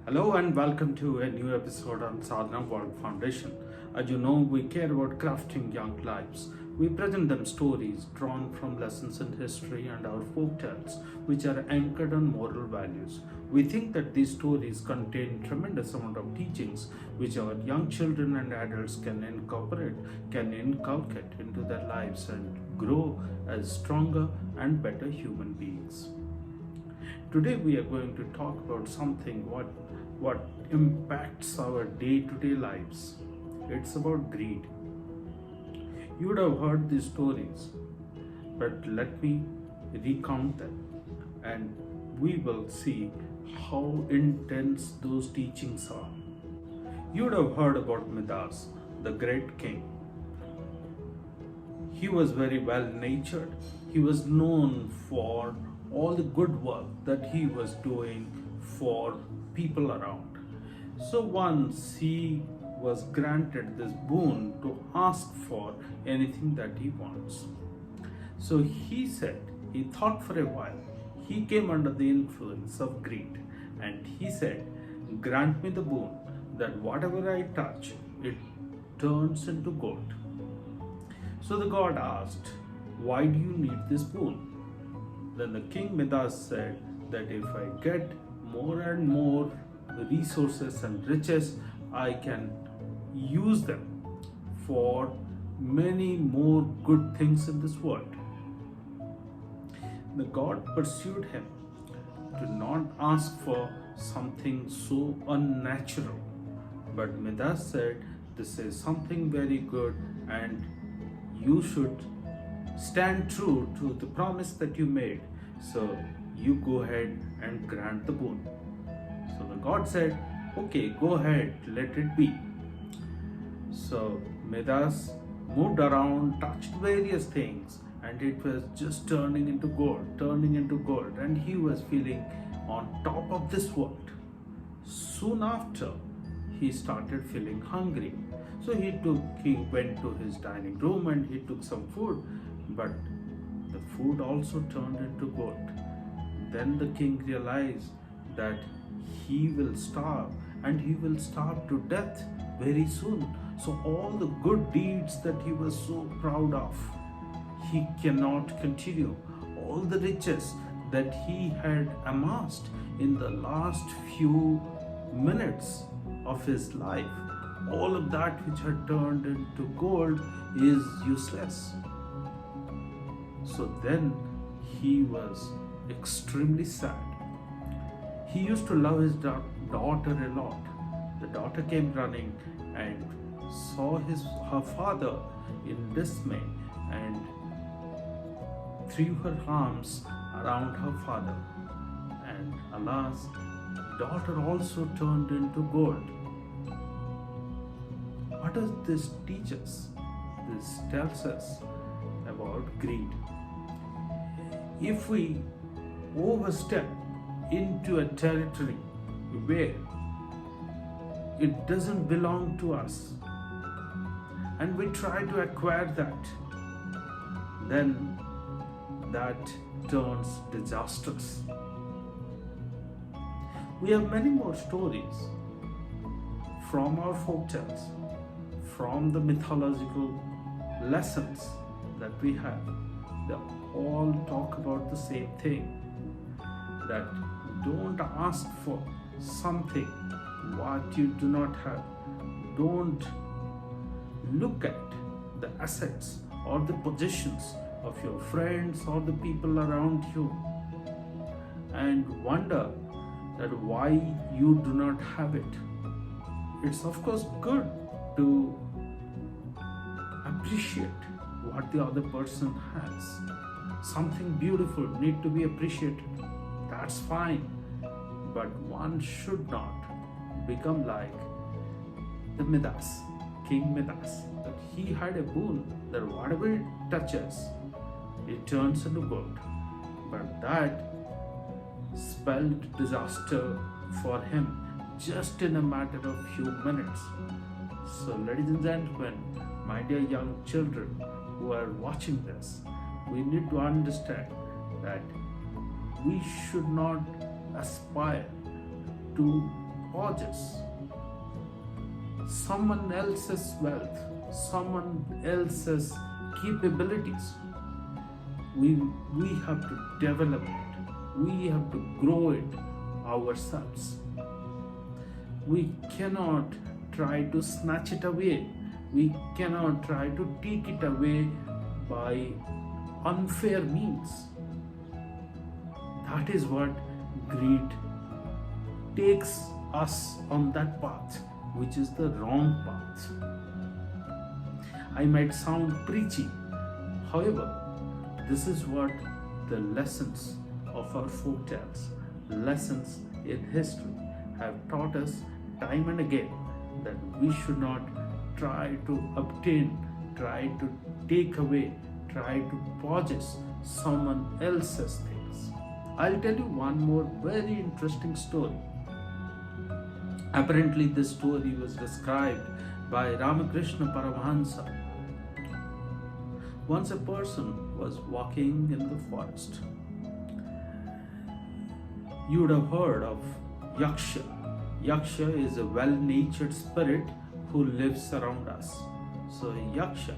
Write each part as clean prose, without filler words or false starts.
Hello and welcome to a new episode on Sadhana World Foundation. As you know, we care about crafting young lives. We present them stories drawn from lessons in history and our folk tales, which are anchored on moral values. We think that these stories contain tremendous amount of teachings which our young children and adults can inculcate into their lives and grow as stronger and better human beings. Today we are going to talk about something what impacts our day-to-day lives. It's about greed. You would have heard these stories, but let me recount them and we will see how intense those teachings are. You would have heard about Midas, the great king. He was very well natured. He was known for all the good work that he was doing for people around. So once he was granted this boon to ask for anything that he wants. So he thought for a while, he came under the influence of greed and he said, grant me the boon that whatever I touch, it turns into gold. So the god asked, why do you need this boon? Then the king Midas said that if I get more and more resources and riches, I can use them for many more good things in this world. The god pursued him to not ask for something so unnatural. But Midas said, this is something very good and you should stand true to the promise that you made. So you go ahead and grant the boon. So the god said, okay, go ahead, let it be. So Midas moved around, touched various things, and it was just turning into gold, and he was feeling on top of this world. Soon after, he started feeling hungry. So he went to his dining room and he took some food, but the food also turned into gold. Then the king realized that he will starve and he will starve to death very soon. So all the good deeds that he was so proud of, he cannot continue. All the riches that he had amassed in the last few minutes of his life, all of that which had turned into gold is useless. So then he was extremely sad. He used to love his daughter a lot. The daughter came running and saw her father in dismay and threw her arms around her father. And alas, daughter also turned into gold. What does this teach us? This tells us about greed. If we overstep into a territory where it doesn't belong to us and we try to acquire that, then that turns disastrous. We have many more stories from our folk tales, from the mythological lessons that we have. They all talk about the same thing, that don't ask for something what you do not have. Don't look at the assets or the possessions of your friends or the people around you and wonder that why you do not have it. It's of course good to appreciate what the other person has. Something beautiful need to be appreciated. That's fine. But one should not become like the Midas, King Midas, that he had a boon that whatever it touches, it turns into gold. But that spelled disaster for him just in a matter of few minutes. So ladies and gentlemen, my dear young children who are watching this, we need to understand that we should not aspire to possess someone else's wealth, someone else's capabilities. We have to develop it. We have to grow it ourselves. We cannot try to snatch it away. We cannot try to take it away by unfair means. That is what greed takes us on that path, which is the wrong path. I might sound preachy, however, this is what the lessons of our folk tales, lessons in history, have taught us time and again, that we should not try to obtain, try to take away, try to possess someone else's things. I'll tell you one more very interesting story. Apparently, this story was described by Ramakrishna Paramahansa. Once a person was walking in the forest. You would have heard of Yaksha. Yaksha is a well-natured spirit who lives around us. So Yaksha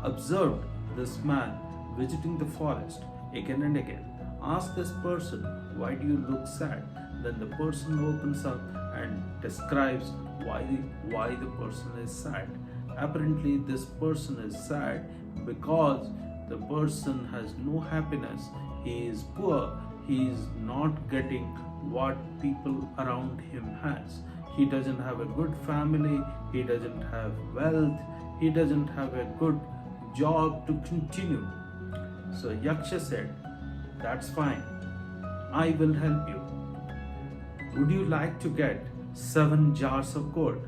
observed this man visiting the forest again and again. Asked this person, "Why do you look sad?" Then the person opens up and describes why the person is sad. Apparently, this person is sad because the person has no happiness. He is poor. He is not getting what people around him has. He doesn't have a good family. He doesn't have wealth. He doesn't have a good job to continue. So Yaksha said, "That's fine. I will help you. Would you like to get 7 jars of gold?"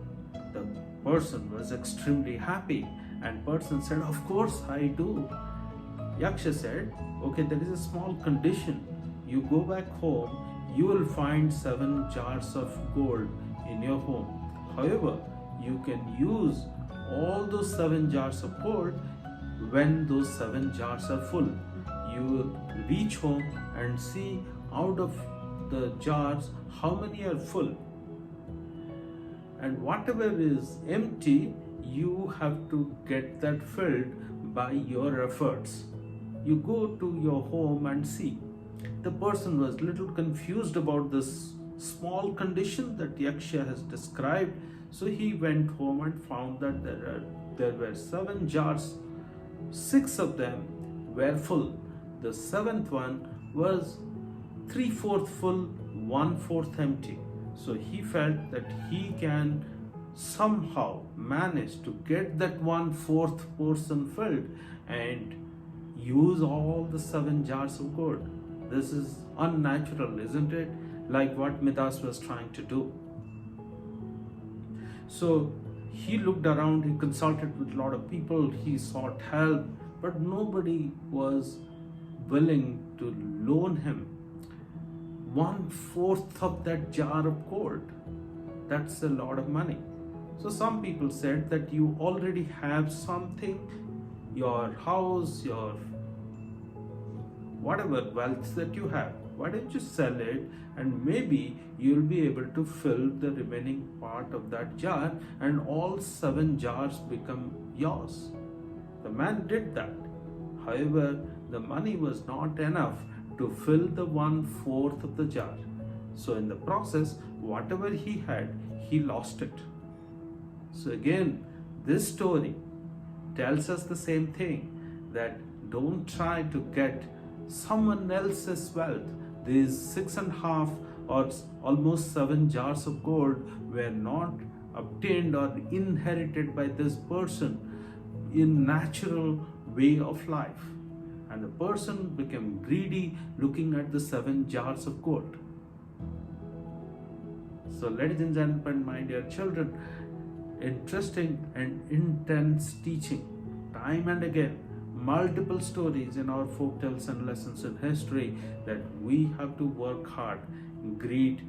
The person was extremely happy, and person said, "Of course I do." Yaksha said, "Okay, there is a small condition. You go back home, you will find 7 jars of gold in your home. However, you can use all those 7 jars of gold when those 7 jars are full. You will reach home and see out of the jars how many are full. And whatever is empty, you have to get that filled by your efforts. You go to your home and see." The person was a little confused about this small condition that Yaksha has described. So he went home and found that there were 7 jars. 6 of them were full. The 7th one was 3/4 full, 1/4 empty. So he felt that he can somehow manage to get that 1/4 portion filled and use all the 7 jars of gold. This is unnatural, isn't it? Like what Midas was trying to do. So he looked around, he consulted with a lot of people, he sought help, but nobody was willing to loan him 1/4 of that jar of gold. That's a lot of money. So some people said that you already have something, your house, your whatever wealth that you have, why don't you sell it, and maybe you'll be able to fill the remaining part of that jar and all 7 jars become yours. The man did that. However, the money was not enough to fill the 1/4 of the jar. So in the process, whatever he had, he lost it. So again, this story tells us the same thing, that don't try to get someone else's wealth. These 6.5 or almost 7 jars of gold were not obtained or inherited by this person in natural way of life. And the person became greedy looking at the 7 jars of gold. So ladies and gentlemen, my dear children, interesting and intense teaching time and again, multiple stories in our folk tales and lessons in history, that we have to work hard. Greed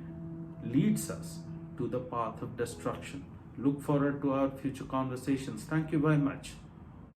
leads us to the path of destruction. Look forward to our future conversations. Thank you very much.